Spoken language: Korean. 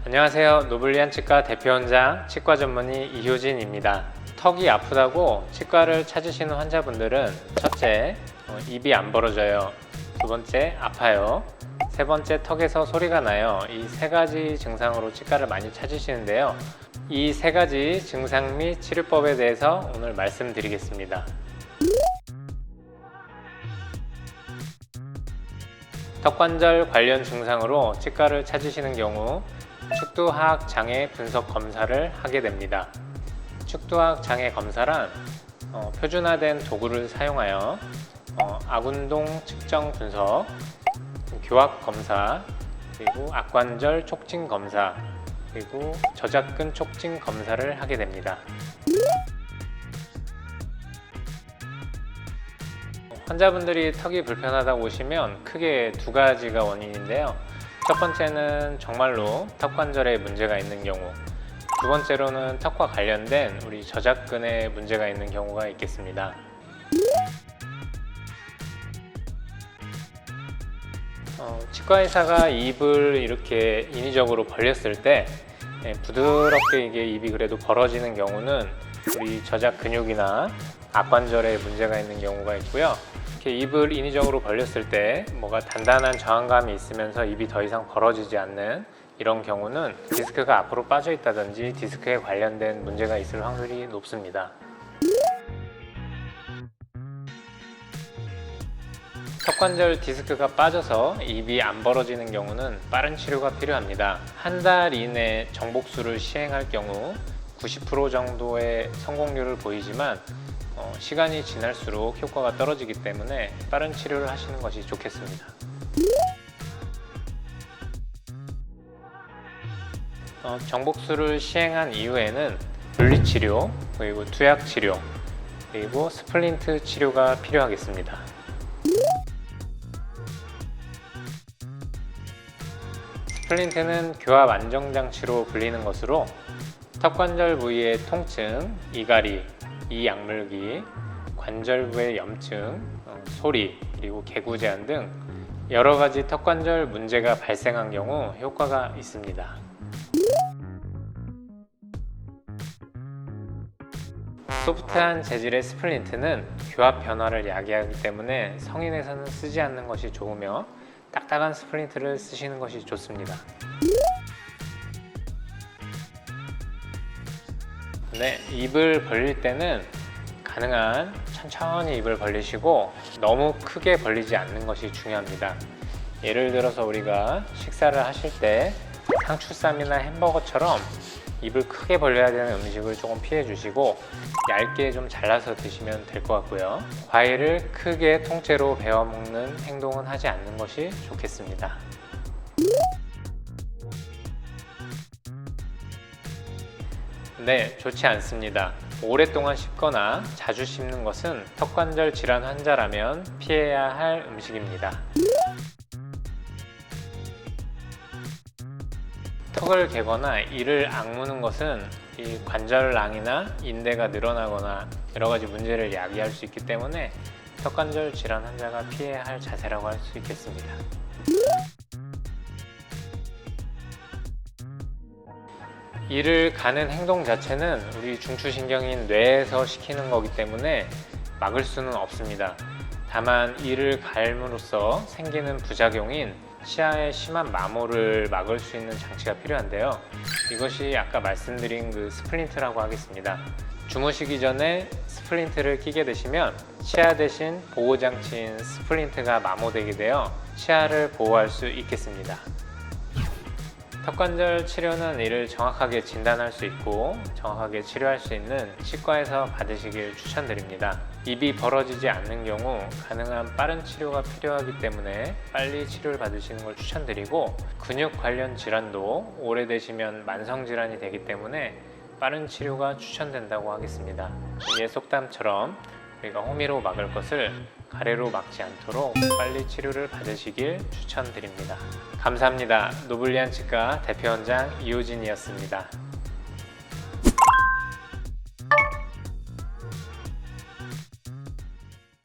안녕하세요. 노블리안 치과 대표원장 치과 전문의 이효진입니다. 턱이 아프다고 치과를 찾으시는 환자분들은 첫째, 입이 안 벌어져요. 두 번째, 아파요. 세 번째, 턱에서 소리가 나요. 이 세 가지 증상으로 치과를 많이 찾으시는데요. 이 세 가지 증상 및 치료법에 대해서 오늘 말씀드리겠습니다. 턱관절 관련 증상으로 치과를 찾으시는 경우 축두하악 장애 분석 검사를 하게 됩니다. 축두하악 장애 검사란 표준화된 도구를 사용하여 악운동 측정 분석, 교합 검사, 그리고 악관절 촉진 검사, 그리고 저작근 촉진 검사를 하게 됩니다. 환자분들이 턱이 불편하다고 오시면 크게 두 가지가 원인인데요. 첫 번째는 정말로 턱관절에 문제가 있는 경우, 두 번째로는 턱과 관련된 우리 저작근에 문제가 있는 경우가 있겠습니다. 치과의사가 입을 이렇게 인위적으로 벌렸을 때 부드럽게 이게 입이 그래도 벌어지는 경우는 우리 저작 근육이나 악관절에 문제가 있는 경우가 있고요. 이렇게 입을 인위적으로 벌렸을 때 뭐가 단단한 저항감이 있으면서 입이 더 이상 벌어지지 않는 이런 경우는 디스크가 앞으로 빠져 있다든지 디스크에 관련된 문제가 있을 확률이 높습니다. 턱관절 디스크가 빠져서 입이 안 벌어지는 경우는 빠른 치료가 필요합니다. 한 달 이내 정복수를 시행할 경우 90% 정도의 성공률을 보이지만 시간이 지날수록 효과가 떨어지기 때문에 빠른 치료를 하시는 것이 좋겠습니다. 정복수를 시행한 이후에는 분리치료, 그리고 투약치료, 그리고 스플린트 치료가 필요하겠습니다. 스플린트는 교합 안정장치로 불리는 것으로 턱관절 부위의 통증, 이갈이, 이약물기, 관절부의 염증, 소리, 그리고 개구 제한 등 여러 가지 턱관절 문제가 발생한 경우 효과가 있습니다. 소프트한 재질의 스플린트는 교합 변화를 야기하기 때문에 성인에서는 쓰지 않는 것이 좋으며 딱딱한 스플린트를 쓰시는 것이 좋습니다. 입을 벌릴 때는 가능한 천천히 입을 벌리시고 너무 크게 벌리지 않는 것이 중요합니다. 예를 들어서 우리가 식사를 하실 때 상추쌈이나 햄버거처럼 입을 크게 벌려야 되는 음식을 조금 피해 주시고 얇게 좀 잘라서 드시면 될 것 같고요. 과일을 크게 통째로 베어 먹는 행동은 하지 않는 것이 좋겠습니다. 좋지 않습니다. 오랫동안 씹거나 자주 씹는 것은 턱관절 질환 환자라면 피해야 할 음식입니다. 턱을 개거나 이를 악무는 것은 이 관절낭이나 인대가 늘어나거나 여러 가지 문제를 야기할 수 있기 때문에 턱관절 질환 환자가 피해야 할 자세라고 할 수 있겠습니다. 이를 가는 행동 자체는 우리 중추신경인 뇌에서 시키는 거기 때문에 막을 수는 없습니다. 다만 이를 갈므로써 생기는 부작용인 치아의 심한 마모를 막을 수 있는 장치가 필요한데요. 이것이 아까 말씀드린 그 스플린트라고 하겠습니다. 주무시기 전에 스플린트를 끼게 되시면 치아 대신 보호장치인 스플린트가 마모되게 되어 치아를 보호할 수 있겠습니다. 턱관절 치료는 이를 정확하게 진단할 수 있고 정확하게 치료할 수 있는 치과에서 받으시길 추천드립니다. 입이 벌어지지 않는 경우 가능한 빠른 치료가 필요하기 때문에 빨리 치료를 받으시는 걸 추천드리고 근육 관련 질환도 오래되시면 만성질환이 되기 때문에 빠른 치료가 추천된다고 하겠습니다. 이에 속담처럼 우리가 호미로 막을 것을 가래로 막지 않도록 빨리 치료를 받으시길 추천드립니다. 감사합니다. 노블리안 치과 대표원장 이효진이었습니다.